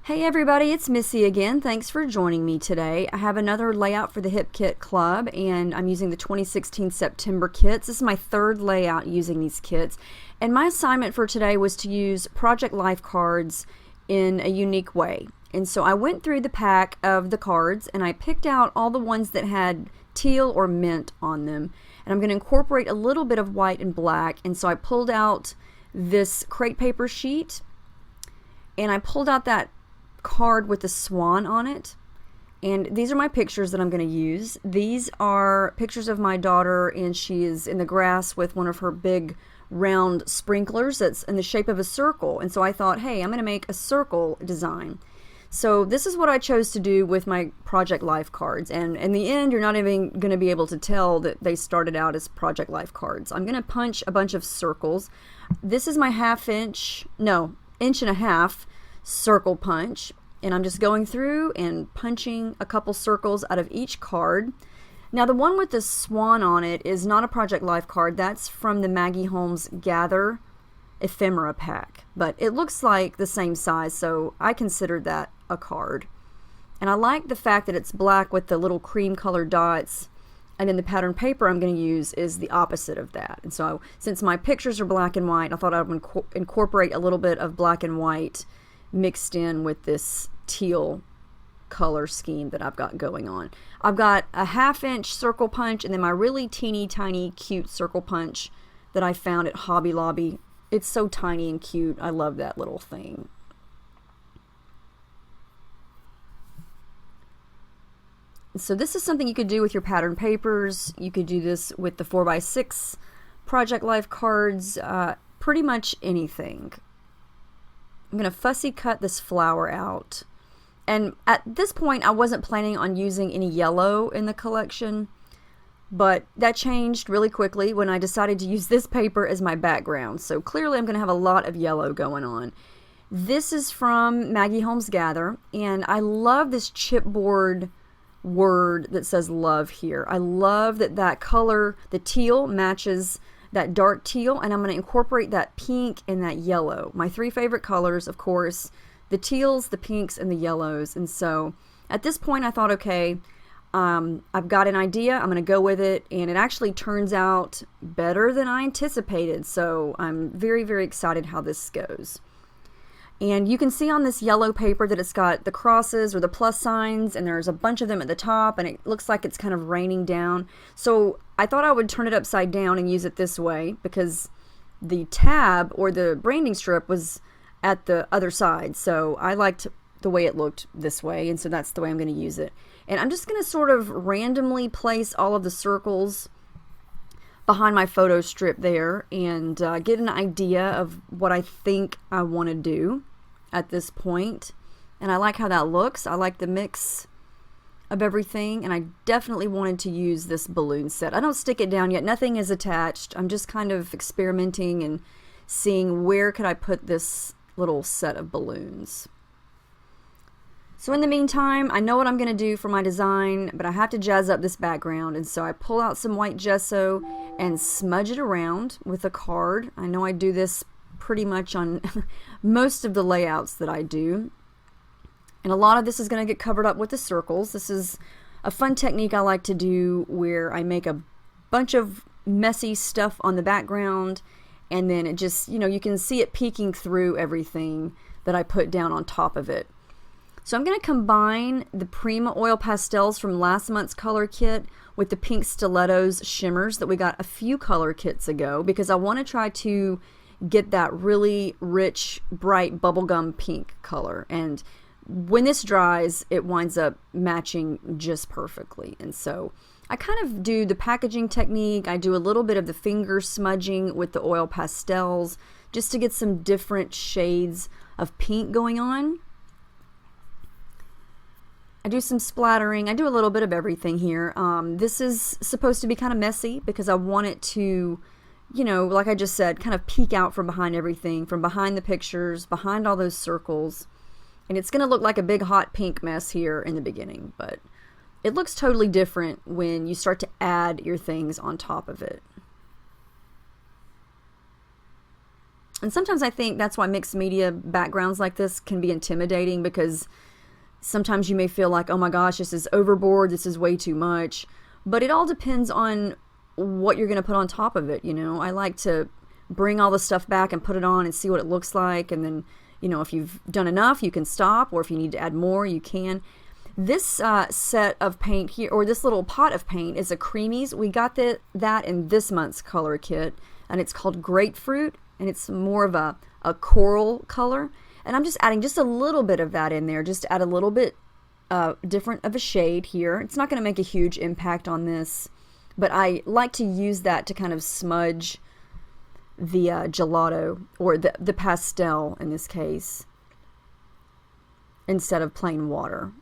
Hey everybody, it's Missy again. Thanks for joining me today. I have another layout for the Hip Kit Club, and I'm using the 2016 September kits. This is my third layout using these kits, and my assignment for today was to use Project Life cards in a unique way. And so I went through the pack of the cards and I picked out all the ones that had teal or mint on them, and I'm going to incorporate a little bit of white and black. And so I pulled out this crate paper sheet and I pulled out that card with the swan on it, and these are my pictures that I'm going to use. These are pictures of my daughter, and she is in the grass with one of her big round sprinklers that's in the shape of a circle. And so I thought, hey, I'm going to make a circle design. So this is what I chose to do with my Project Life cards, and in the end you're not even going to be able to tell that they started out as Project Life cards. I'm going to punch a bunch of circles. This is my inch and a half circle punch, and I'm just going through and punching a couple circles out of each card. Now the one with the swan on it is not a Project Life card. That's from the Maggie Holmes Gather ephemera pack, but it looks like the same size, so I considered that a card. And I like the fact that it's black with the little cream colored dots, and then the pattern paper I'm going to use is the opposite of that. And so since my pictures are black and white, I thought I would incorporate a little bit of black and white mixed in with this teal color scheme that I've got going on. I've got a 1/2 inch circle punch, and then my really teeny tiny cute circle punch that I found at Hobby Lobby. It's so tiny and cute. I love that little thing. So this is something you could do with your pattern papers. You could do this with the 4x6 Project Life cards, pretty much anything. I'm going to fussy cut this flower out. And at this point I wasn't planning on using any yellow in the collection, but that changed really quickly when I decided to use this paper as my background. So clearly I'm going to have a lot of yellow going on. This is from Maggie Holmes Gather, and I love this chipboard word that says love here. I love that color, the teal, matches that dark teal, and I'm going to incorporate that pink and that yellow. My three favorite colors, of course, the teals, the pinks, and the yellows. And so at this point I thought, okay, I've got an idea, I'm going to go with it, and it actually turns out better than I anticipated. So I'm very, very excited how this goes. And you can see on this yellow paper that it's got the crosses or the plus signs, and there's a bunch of them at the top, and it looks like it's kind of raining down. So I thought I would turn it upside down and use it this way, because the tab or the branding strip was at the other side. So I liked the way it looked this way, and so that's the way I'm going to use it. And I'm just going to sort of randomly place all of the circles behind my photo strip there and get an idea of what I think I want to do at this point. And I like how that looks. I like the mix of everything, and I definitely wanted to use this balloon set. I don't stick it down yet. Nothing is attached. I'm just kind of experimenting and seeing where could I put this little set of balloons. So in the meantime, I know what I'm going to do for my design, but I have to jazz up this background, and so I pull out some white gesso and smudge it around with a card. I know I do this pretty much on most of the layouts that I do. And a lot of this is going to get covered up with the circles. This is a fun technique I like to do where I make a bunch of messy stuff on the background, and then it just, you can see it peeking through everything that I put down on top of it. So I'm going to combine the Prima oil pastels from last month's color kit with the pink stilettos shimmers that we got a few color kits ago, because I want to try to get that really rich, bright bubblegum pink color. And when this dries, it winds up matching just perfectly. And so I kind of do the packaging technique. I do a little bit of the finger smudging with the oil pastels just to get some different shades of pink going on. I do some splattering. I do a little bit of everything here. This is supposed to be kind of messy because I want it to, like I just said, kind of peek out from behind everything, from behind the pictures, behind all those circles. And it's going to look like a big hot pink mess here in the beginning, but it looks totally different when you start to add your things on top of it. And sometimes I think that's why mixed media backgrounds like this can be intimidating, because sometimes you may feel like, oh my gosh, this is overboard, this is way too much. But it all depends on what you're going to put on top of it, you know. I like to bring all the stuff back and put it on and see what it looks like, and then, you know, if you've done enough, you can stop, or if you need to add more, you can. This set of paint here, or this little pot of paint, is a Creamies. We got that in this month's color kit, and it's called Grapefruit, and it's more of a coral color. And I'm just adding just a little bit of that in there, just to add a little bit different of a shade here. It's not going to make a huge impact on this, but I like to use that to kind of smudge the gelato, or the pastel in this case, instead of plain water.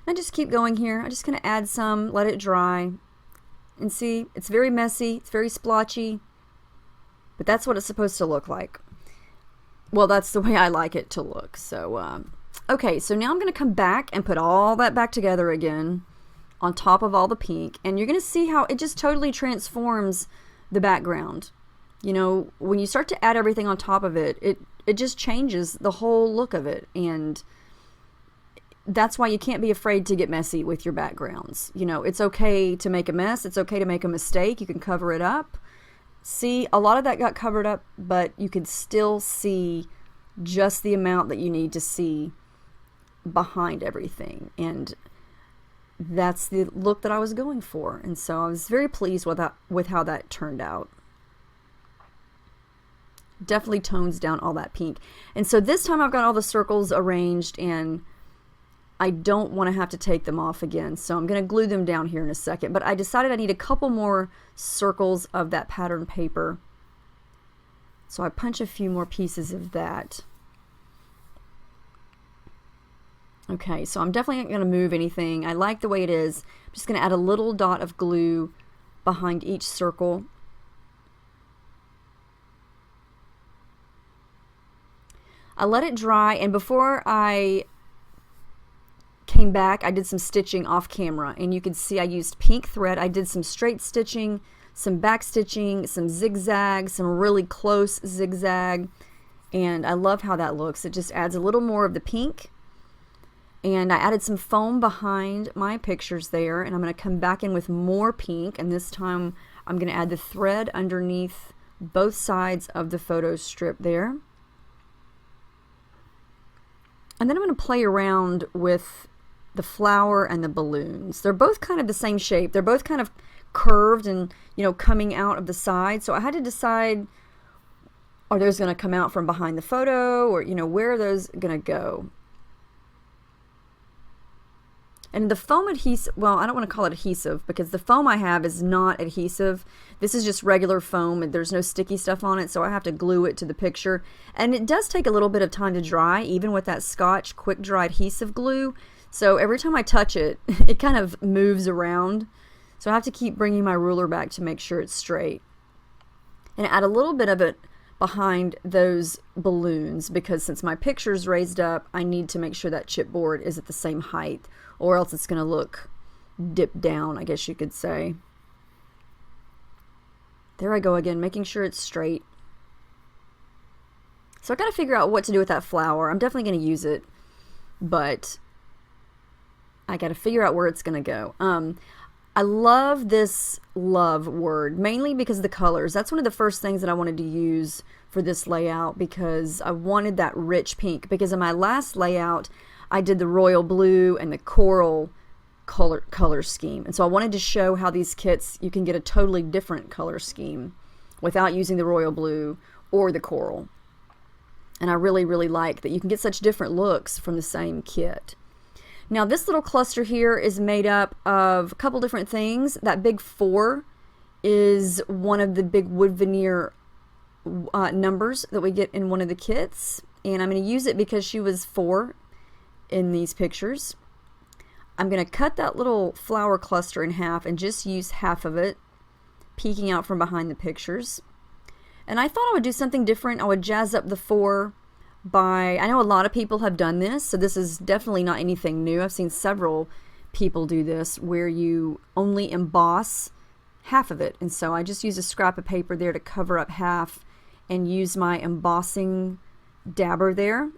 I just keep going here. I'm just going to add some, let it dry, and see, it's very messy, it's very splotchy, but that's what it's supposed to look like. Well, that's the way I like it to look. So, okay, so now I'm going to come back and put all that back together again on top of all the pink, and you're going to see how it just totally transforms the background. You know, when you start to add everything on top of it, it just changes the whole look of it, and that's why you can't be afraid to get messy with your backgrounds. You know, it's okay to make a mess. It's okay to make a mistake. You can cover it up. See, a lot of that got covered up, but you can still see just the amount that you need to see behind everything. And that's the look that I was going for. And so I was very pleased with how that turned out. Definitely tones down all that pink. And so this time I've got all the circles arranged, and I don't want to have to take them off again, so I'm going to glue them down here in a second. But I decided I need a couple more circles of that pattern paper, so I punch a few more pieces of that. Okay, so I'm definitely not going to move anything. I like the way it is. I'm just going to add a little dot of glue behind each circle. I let it dry, and before I came back, I did some stitching off camera, and you can see I used pink thread. I did some straight stitching, some back stitching, some zigzag, some really close zigzag, and I love how that looks. It just adds a little more of the pink, and I added some foam behind my pictures there, and I'm going to come back in with more pink, and this time I'm going to add the thread underneath both sides of the photo strip there. And then I'm going to play around with the flower and the balloons. They're both kind of the same shape. They're both kind of curved and, you know, coming out of the side. So I had to decide, are those going to come out from behind the photo, or, you know, where are those going to go? And the foam adhesive, well, I don't want to call it adhesive, because the foam I have is not adhesive. This is just regular foam, and there's no sticky stuff on it, so I have to glue it to the picture. And it does take a little bit of time to dry, even with that Scotch quick dry adhesive glue. So every time I touch it, it kind of moves around. So I have to keep bringing my ruler back to make sure it's straight. And add a little bit of it behind those balloons, because since my picture's raised up, I need to make sure that chipboard is at the same height, or else it's going to look dipped down, I guess you could say. There I go again, making sure it's straight. So I got to figure out what to do with that flower. I'm definitely going to use it, but I got to figure out where it's going to go. I love this love word, mainly because of the colors. That's one of the first things that I wanted to use for this layout, because I wanted that rich pink. Because in my last layout, I did the royal blue and the coral color scheme. And so I wanted to show how these kits, you can get a totally different color scheme without using the royal blue or the coral. And I really, really like that you can get such different looks from the same kit. Now this little cluster here is made up of a couple different things. That big 4 is one of the big wood veneer numbers that we get in one of the kits. And I'm going to use it because she was 4 in these pictures. I'm going to cut that little flower cluster in half and just use half of it peeking out from behind the pictures. And I thought I would do something different. I would jazz up the 4 by, I know a lot of people have done this, so this is definitely not anything new. I've seen several people do this where you only emboss half of it. And so I just use a scrap of paper there to cover up half and use my embossing dabber there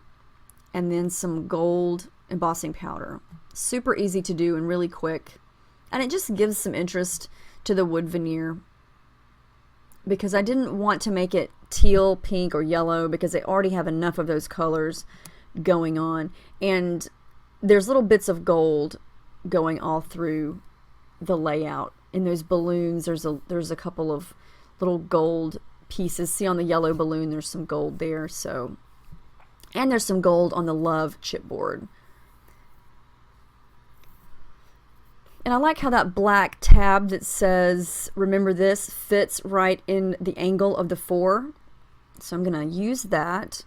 and then some gold embossing powder. Super easy to do and really quick. And it just gives some interest to the wood veneer because I didn't want to make it teal, pink, or yellow because they already have enough of those colors going on. And there's little bits of gold going all through the layout. In those balloons, there's a couple of little gold pieces. See on the yellow balloon, there's some gold there. So, and there's some gold on the love chipboard. And I like how that black tab that says, remember this, fits right in the angle of the 4. So I'm going to use that.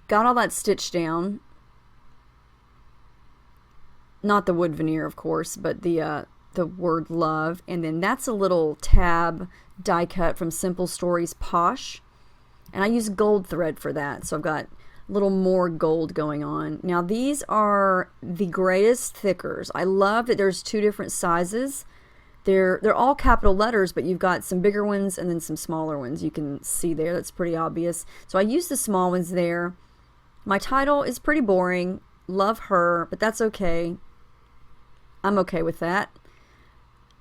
Got all that stitched down. Not the wood veneer, of course, but the word love. And then that's a little tab die cut from Simple Stories Posh. And I use gold thread for that. So I've got a little more gold going on. Now these are the greatest thickers. I love that there's 2 different sizes. They're all capital letters, but you've got some bigger ones and then some smaller ones. You can see there. That's pretty obvious. So I use the small ones there. My title is pretty boring. Love her, but that's okay. I'm okay with that.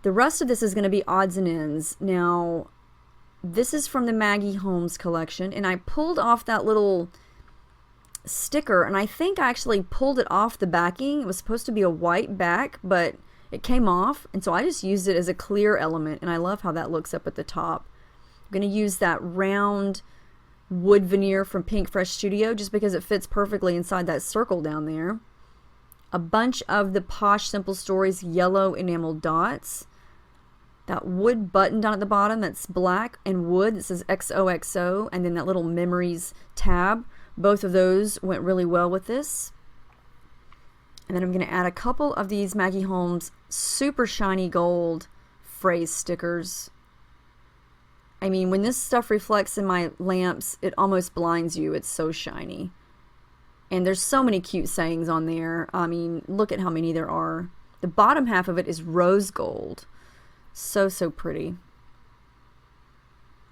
The rest of this is going to be odds and ends. Now, this is from the Maggie Holmes collection, and I pulled off that little sticker, and I think I actually pulled it off the backing. It was supposed to be a white back, but it came off, and so I just used it as a clear element, and I love how that looks up at the top. I'm going to use that round wood veneer from Pink Fresh Studio just because it fits perfectly inside that circle down there. A bunch of the Posh Simple Stories yellow enamel dots. That wood button down at the bottom that's black and wood that says XOXO, and then that little memories tab. Both of those went really well with this. And then I'm going to add a couple of these Maggie Holmes super shiny gold phrase stickers. I mean, when this stuff reflects in my lamps, it almost blinds you. It's so shiny. And there's so many cute sayings on there. I mean, look at how many there are. The bottom half of it is rose gold. So, so pretty.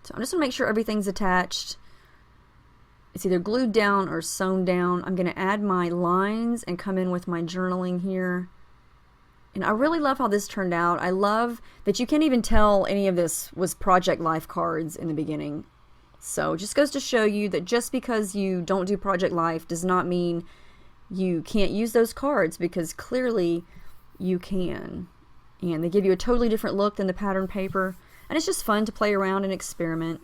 So I'm just going to make sure everything's attached. It's either glued down or sewn down. I'm going to add my lines and come in with my journaling here. And I really love how this turned out. I love that you can't even tell any of this was Project Life cards in the beginning. So it just goes to show you that just because you don't do Project Life does not mean you can't use those cards, because clearly you can. And they give you a totally different look than the pattern paper. And it's just fun to play around and experiment.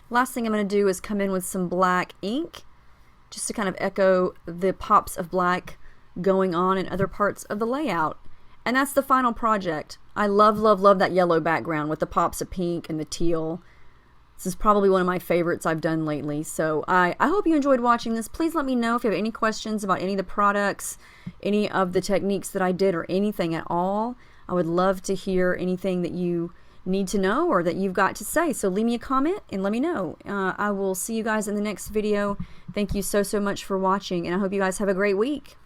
Last thing I'm going to do is come in with some black ink just to kind of echo the pops of black going on in other parts of the layout. And that's the final project. I love, love, love that yellow background with the pops of pink and the teal. This is probably one of my favorites I've done lately. So I hope you enjoyed watching this. Please let me know if you have any questions about any of the products, any of the techniques that I did, or anything at all. I would love to hear anything that you need to know or that you've got to say. So leave me a comment and let me know. I will see you guys in the next video. Thank you so, so much for watching, and I hope you guys have a great week.